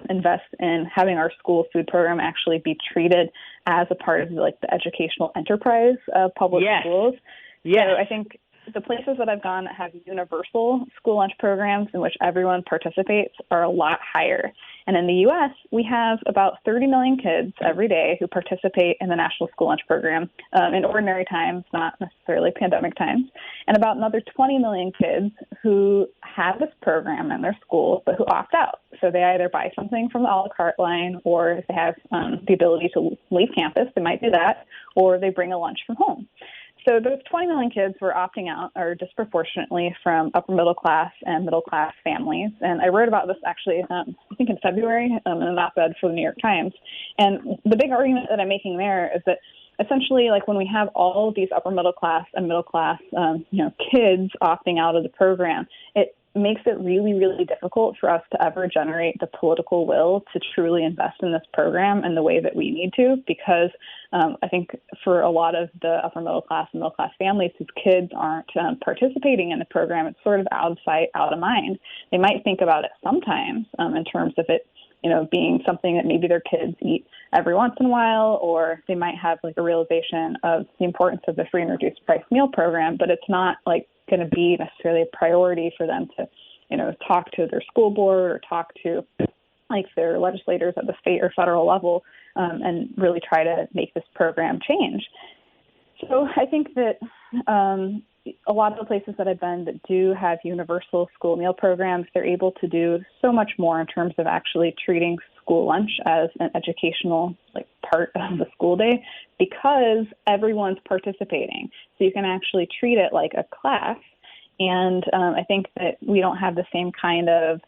invest in having our school food program actually be treated as a part of like the educational enterprise of public schools. Yes. So I think the places that I've gone that have universal school lunch programs in which everyone participates are a lot higher. And in the U.S., we have about 30 million kids every day who participate in the National School Lunch Program in ordinary times, not necessarily pandemic times, and about another 20 million kids who have this program in their school but who opt out. So they either buy something from the a la carte line, or if they have the ability to leave campus, they might do that, or they bring a lunch from home. So those 20 million kids who are opting out are disproportionately from upper middle class and middle class families. And I wrote about this actually, I think in February, in an op-ed for the New York Times. And the big argument that I'm making there is that essentially, like when we have all of these upper middle class and middle class, kids opting out of the program, it makes it really, really difficult for us to ever generate the political will to truly invest in this program in the way that we need to, because I think for a lot of the upper middle class and middle class families whose kids aren't participating in the program, it's sort of out of sight, out of mind. They might think about it sometimes in terms of it, being something that maybe their kids eat every once in a while, or they might have like a realization of the importance of the free and reduced price meal program, but it's not like going to be necessarily a priority for them to, talk to their school board or talk to like their legislators at the state or federal level and really try to make this program change. So I think that a lot of the places that I've been that do have universal school meal programs, they're able to do so much more in terms of actually treating school lunch as an educational part of the school day, because everyone's participating. So you can actually treat it like a class. And I think that we don't have the same kind of,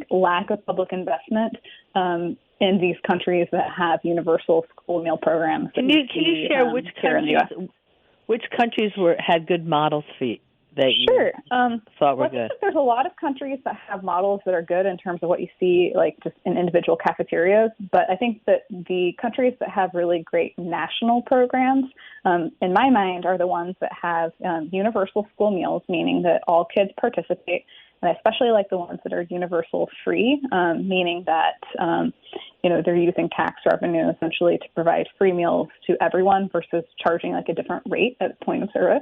lack of public investment in these countries that have universal school meal programs. Can you share which countries had good models that you thought were good? There's a lot of countries that have models that are good in terms of what you see, like just in individual cafeterias. But I think that the countries that have really great national programs, in my mind, are the ones that have universal school meals, meaning that all kids participate. And I especially like the ones that are universal free, meaning that, they're using tax revenue essentially to provide free meals to everyone versus charging like a different rate at the point of service.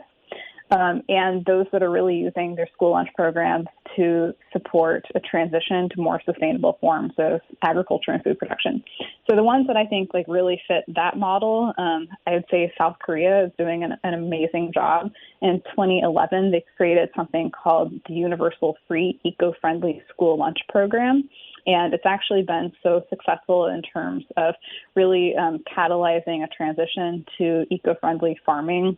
And those that are really using their school lunch programs to support a transition to more sustainable forms of agriculture and food production. So the ones that I think really fit that model, I would say South Korea is doing an amazing job. In 2011, they created something called the Universal Free Eco-Friendly School Lunch Program. And it's actually been so successful in terms of really catalyzing a transition to eco-friendly farming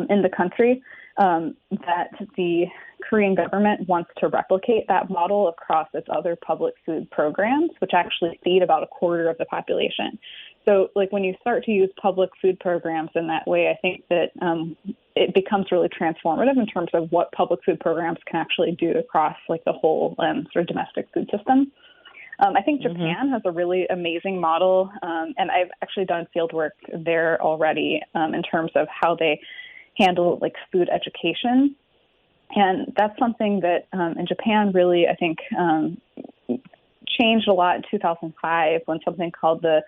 in the country, that the Korean government wants to replicate that model across its other public food programs, which actually feed about a quarter of the population. So when you start to use public food programs in that way, I think that it becomes really transformative in terms of what public food programs can actually do across the whole sort of domestic food system. I think Japan has a really amazing model, and I've actually done field work there already in terms of how they handle food education. And that's something that in Japan really, I think, changed a lot in 2005 when something called the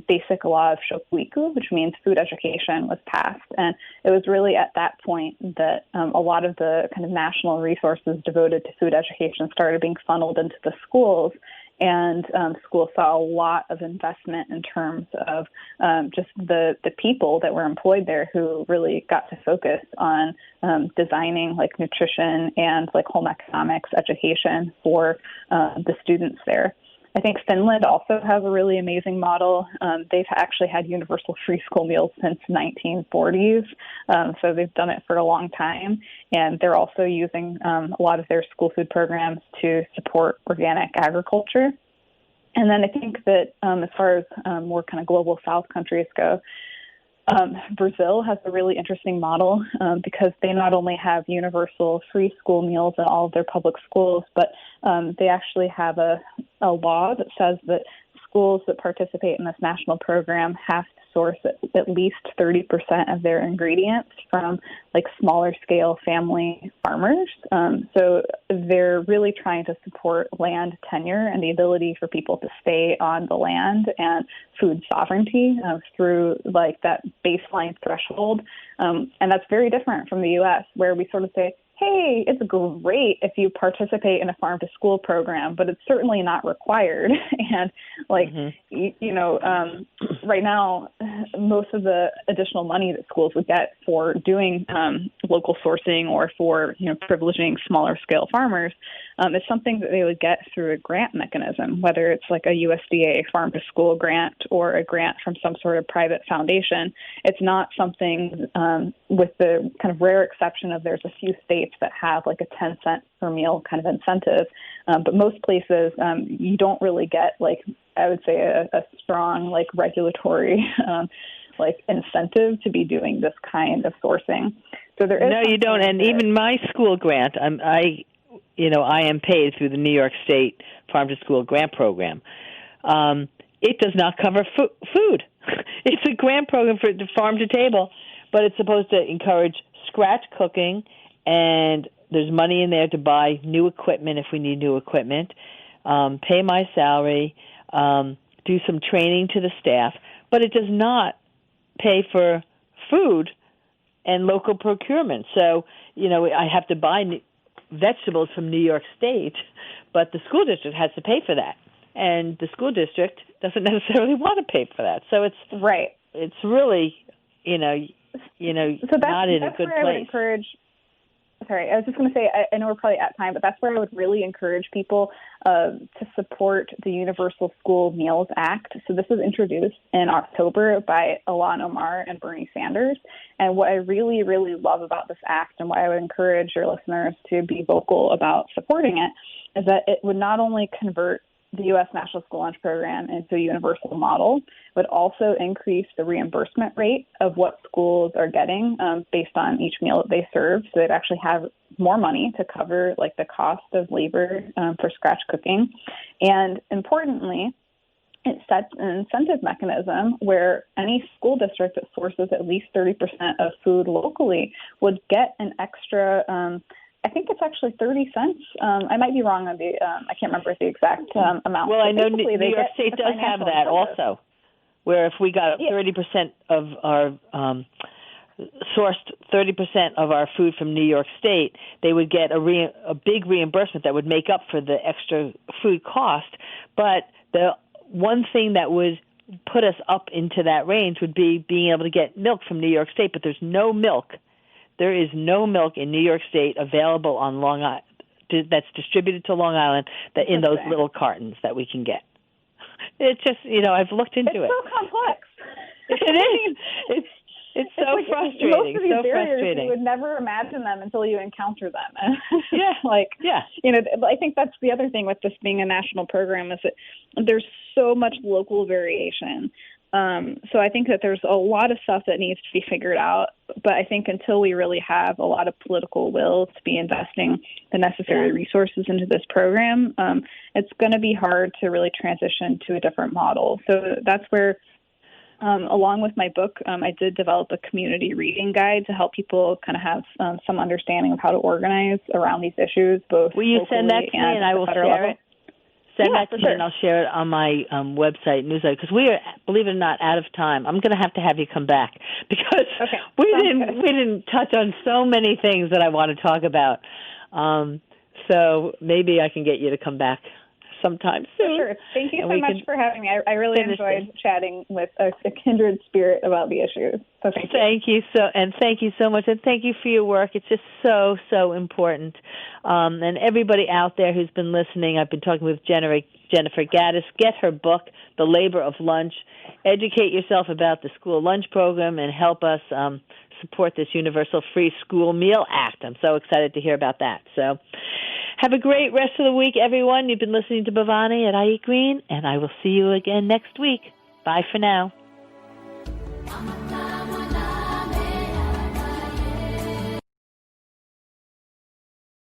Basic Law of Shokuiku, which means food education, was passed. And it was really at that point that a lot of the kind of national resources devoted to food education started being funneled into the schools. And schools saw a lot of investment in terms of just the people that were employed there, who really got to focus on designing nutrition and home economics education for the students there. I think Finland also has a really amazing model. They've actually had universal free school meals since 1940s, so they've done it for a long time. And they're also using a lot of their school food programs to support organic agriculture. And then I think that as far as more kind of global South countries go, Brazil has a really interesting model because they not only have universal free school meals in all of their public schools, but they actually have a law that says that schools that participate in this national program have to source at least 30% of their ingredients from like smaller scale family farmers. So they're really trying to support land tenure and the ability for people to stay on the land and food sovereignty through like that baseline threshold. And that's very different from the U.S., where we sort of say, hey, it's great if you participate in a farm-to-school program, but it's certainly not required. And, like, right now, most of the additional money that schools would get for doing local sourcing or for, privileging smaller-scale farmers is something that they would get through a grant mechanism, whether it's like a USDA farm-to-school grant or a grant from some sort of private foundation. It's not something with the kind of rare exception of there's a few states that have like a 10-cent per meal kind of incentive. But most places, you don't really get, like, I would say a strong, like, regulatory, incentive to be doing this kind of sourcing. So there is no, you don't. And even my school grant, I am paid through the New York State Farm to School Grant Program. It does not cover food. It's a grant program for the farm to table, but it's supposed to encourage scratch cooking, and there's money in there to buy new equipment if we need new equipment, pay my salary, do some training to the staff, but it does not pay for food and local procurement. So, I have to buy vegetables from New York State, but the school district has to pay for that. And the school district doesn't necessarily want to pay for that. So it's right. It's really, so not in a good place. I would encourage. Sorry, I was just going to say, I know we're probably at time, but that's where I would really encourage people to support the Universal School Meals Act. So this was introduced in October by Ilhan Omar and Bernie Sanders. And what I really, really love about this act, and why I would encourage your listeners to be vocal about supporting it, is that it would not only convert the U.S. National School Lunch Program into a universal model, would also increase the reimbursement rate of what schools are getting based on each meal that they serve. So they'd actually have more money to cover like the cost of labor for scratch cooking. And importantly, it sets an incentive mechanism where any school district that sources at least 30% of food locally would get an extra I think it's actually 30 cents. I might be wrong on the, I can't remember the exact amount. Well, I know New York State does have that also, where if we got 30% of our, sourced 30% of our food from New York State, they would get a big reimbursement that would make up for the extra food cost. But the one thing that would put us up into that range would be being able to get milk from New York State, but there's no milk. There is no milk in New York State available on Long Island that's distributed to Long Island that in those little cartons that we can get. It's just, I've looked into it. It's so complex. It is. It's so like frustrating. Most of these so barriers, frustrating. You would never imagine them until you encounter them. Yeah. I think that's the other thing with this being a national program is that there's so much local variation. So I think that there's a lot of stuff that needs to be figured out. But I think until we really have a lot of political will to be investing the necessary resources into this program, it's going to be hard to really transition to a different model. So that's where, along with my book, I did develop a community reading guide to help people kind of have some understanding of how to organize around these issues, both Will you send that to me and I will share level. it? Send that to me and I'll share it on my website newsletter, because we are, believe it or not, out of time. I'm going to have you come back because we didn't touch on so many things that I want to talk about. So maybe I can get you to come back sometime soon. Sure. Thank you so much for having me. I really enjoyed chatting with a kindred spirit about the issues. So thank you so much, and thank you for your work. It's just so important. And everybody out there who's been listening, I've been talking with Jennifer Gaddis. Get her book, The Labor of Lunch. Educate yourself about the school lunch program and help us support this Universal Free School Meal Act. I'm so excited to hear about that. So have a great rest of the week, everyone. You've been listening to Bhavani at iEat Green, and I will see you again next week. Bye for now.